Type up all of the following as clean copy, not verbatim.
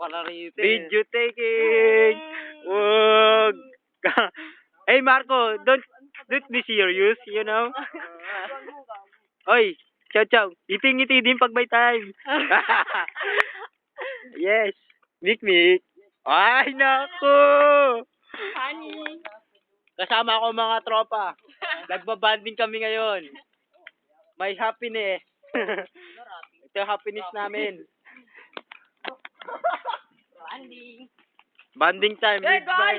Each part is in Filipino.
pala rito. Video taking. Wag. Hey Marco, don't be serious, you know? Oy, chow. Ngiti-ngiti din pag may time. Yes. Mik. Ay, naku. Honey. Kasama ko mga tropa. Nagbabanding kami ngayon. May happiness. Ito happiness namin. Banding. Banding time Hey, with guys! my...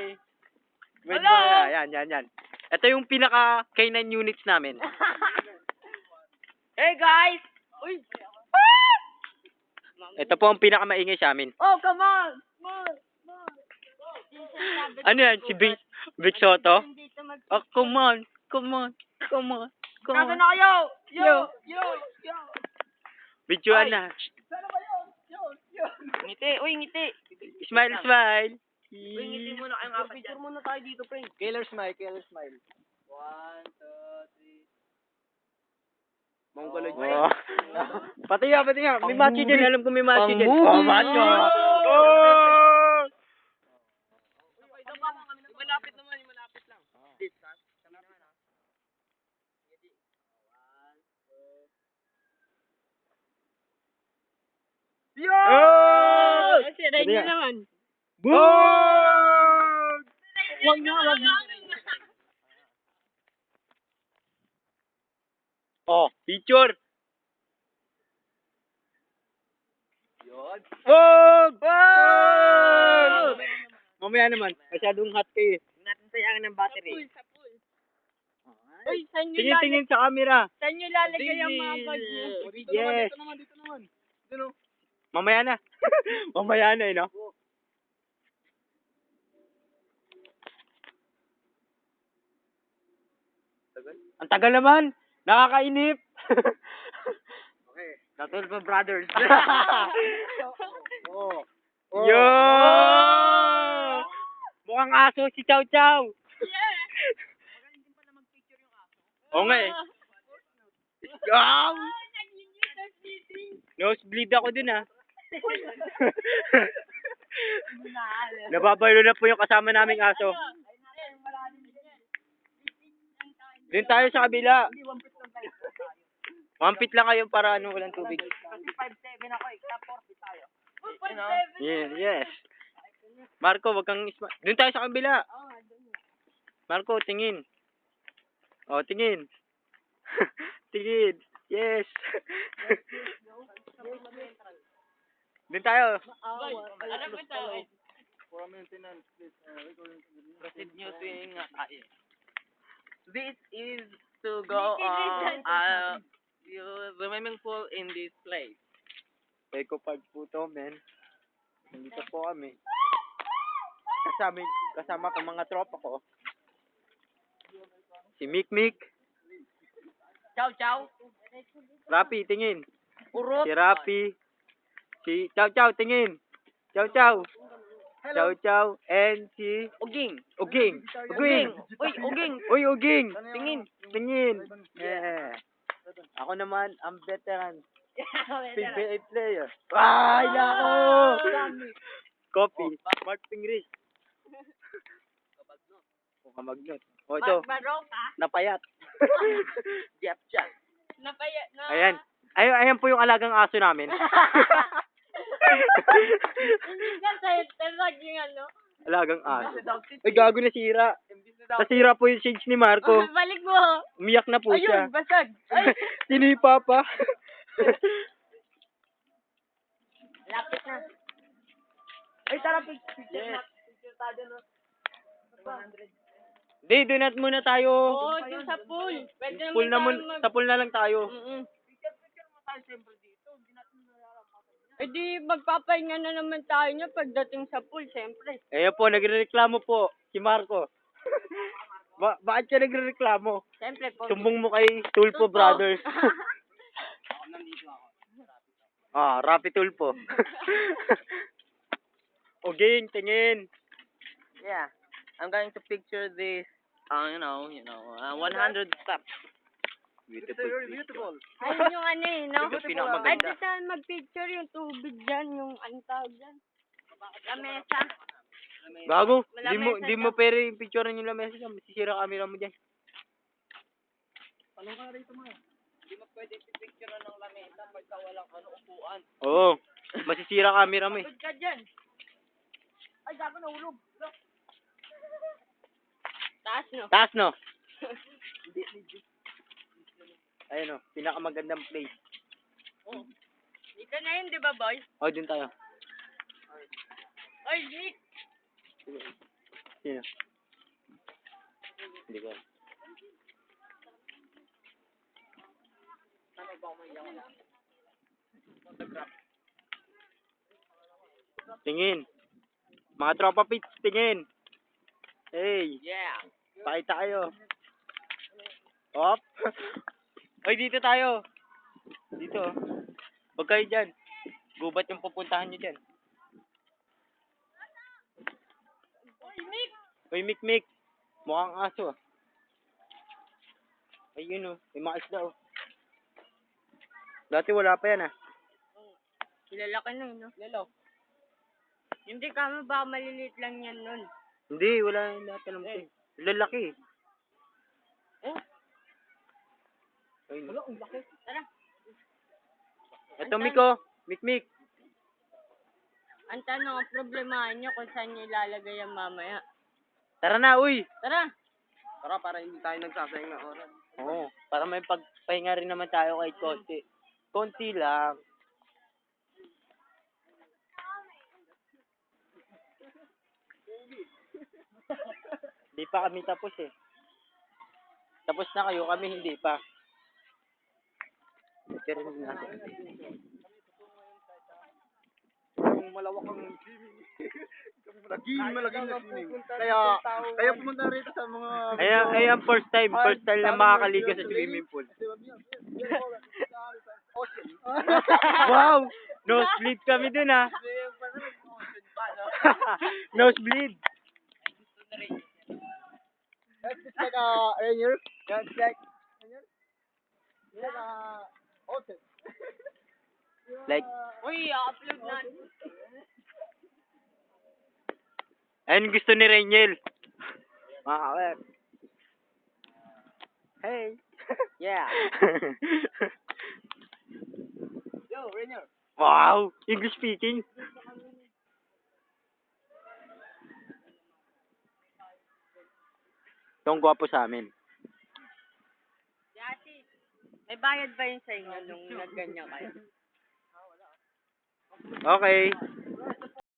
With Hello! my... Yan. Ito yung pinaka K9 units namin. Hey guys! Uy! Ito po ang pinaka maingay sa amin. Oh, come on! Ano yan? Si Vic Soto? Oh, come on. Nasaan na kayo? Yo! Videoan na. Ngiti, uy, ngiti. Smile. Uy, ngiti muna kayong apat dyan. Picture muna tayo dito, friend. Killer smile. 1, 2, 3. Mongolo Oh. Pati nga. May machi dyan. Alam ko may machi dyan. Pang-movie. Oh, macho. Oh! Malapit naman, malapit lang. Oh! Siray Pati nyo nga. naman. Boom! Wag na. Oh, picture. Yun. Wag! Mamaya naman. Masyadong hot kayo. Natin tayangan ng battery. Sa pool. Uy, saan nyo Tingin sa camera. Saan nyo lalagay ang mga bag nyo? Yes. Dito naman. Dito. Mamaya na. Mamaya na, no? Ang tagal naman. Nakakainip. Okay. Katulad mo, brothers. Oh. Yo! Mukhang aso si Chow. Yeah! Oo nga eh. Yow! Nag-meeting. Nosebleed ako dun ah. Nababalo na po yung kasama naming aso. Doon tayo sa kabila. 1 feet lang kayo para walang tubig. Kasi 5'7 ako eh. Top 40 tayo. Yes. Marco, wag kang doon tayo sa kabila. Marco, tingin. Oh, tingin. Tingin. Yes. Doon tayo. Ano ba ito? For maintenance, please. Proceed nyo tuwing tayo. This is to go swimming pool in this place. Eco Park po to, men. Nandito po kami. Kasama ko mga tropa ko. Si Mik. Chow. Rapi, tingin. Urot. Si Rapi. Si Chow, tingin. Chow. And si Uging. Uging. Uy, Uging. Uy, Uging. Tingin. Yeah. Ako naman, ang veteran. PBA player. Ay, nako! Coffee. Mark Pingris. Kamagnot. O, ito. Maroka. Napayat. Jeff Chan. Napaya na. Ayan po yung alagang aso namin. Hindi na sa'yo. Talag yung ano. Alagang aso. Ay, gago na sira. Nasira po yung shades ni Marco. Balik mo. Umiyak na po siya. Ayun, basag. Ay. Sinipa pa. Lapit na. Ay, tara, picture Yes. Picture tayo, no? 100. Hindi, doon muna tayo. Oo, dun sa pool. Pwede Pool na naman sa pool na lang tayo. Picture mo tayo siyempre dito. Hindi natin nalalampasan. Eh di, magpapahinga na naman tayo niya pagdating sa pool, siyempre. Ayan po, nagrereklamo po si Marco. Bakit ka nagrereklamo? Siyempre po. Sumbong mo kay Tulpo Brothers. Rapi Tulpo. Uging, tingin. Yeah. I'm going to picture this, 100 steps. Beautiful. Ayun yung ano eh, no? Ito pinakamaganda. Ay, di saan mag-picture yung tubig dyan, yung ano tawag dyan. Lamesa. Gago. Lamesa Di mo pwede yung picturean yung lamesa dyan. Masisira camera mo dyan. Hindi mo pwede pipicturean ng lamesa pagka walang upuan. Oo. Masisira camera mo eh. Pagod ka dyan. Ay, gago nahulog. Taas, no? Taas no? Ayun o. Pinakamagandang place. Dito na yun, di ba, boy? O, dun tayo. Oy, Nick! Sino? Hindi ko. Tingin. Mga tropa pits, tingin. Hey, Yeah. pakita kayo. Hop. Oy, dito tayo. Dito. Huwag kayo dyan. Gubat yung pupuntahan nyo dyan. Oy, Mik. Mukhang aso ah. Ayun oh. May mga isda oh. Dati wala pa yan ah. Lalaki na yun, no? Lelo. Hindi kami baka maliliit lang yan nun. Hindi, wala yung lahat alam ko eh. Lalaki eh. Oh, Ayun. Wala, ang laki. tara. Ito Miko. Mik. Ang tanong, ang problemahan nyo kung saan nyo ilalagay ang mamaya. Tara na, uy. Tara! Tara, para hindi tayo nagsasayang ng oras. Oo, para may pagpahinga rin naman tayo kahit konti. Konti lang. Hindi pa kami tapos eh. Tapos na kayo, kami hindi pa. Pero hindi natin. Yung malawak ang swimming. Malaging na swimming. Kaya pumunta rito sa mga... Ayan, first time na makakaliga sa swimming pool. Wow! Nosebleed kami dun ah. Nosebleed. It's like a rainier. It's like rainier. It's like a ocean. Like, Uy, i-upload natin. ayun gusto ni Reniel. Mga kawet. Hey. Yeah. Yo, rainier. Wow! English speaking. Itong gwapo sa amin. Yati, may bayad ba yun sa inyo nung nagganyan kayo? Okay.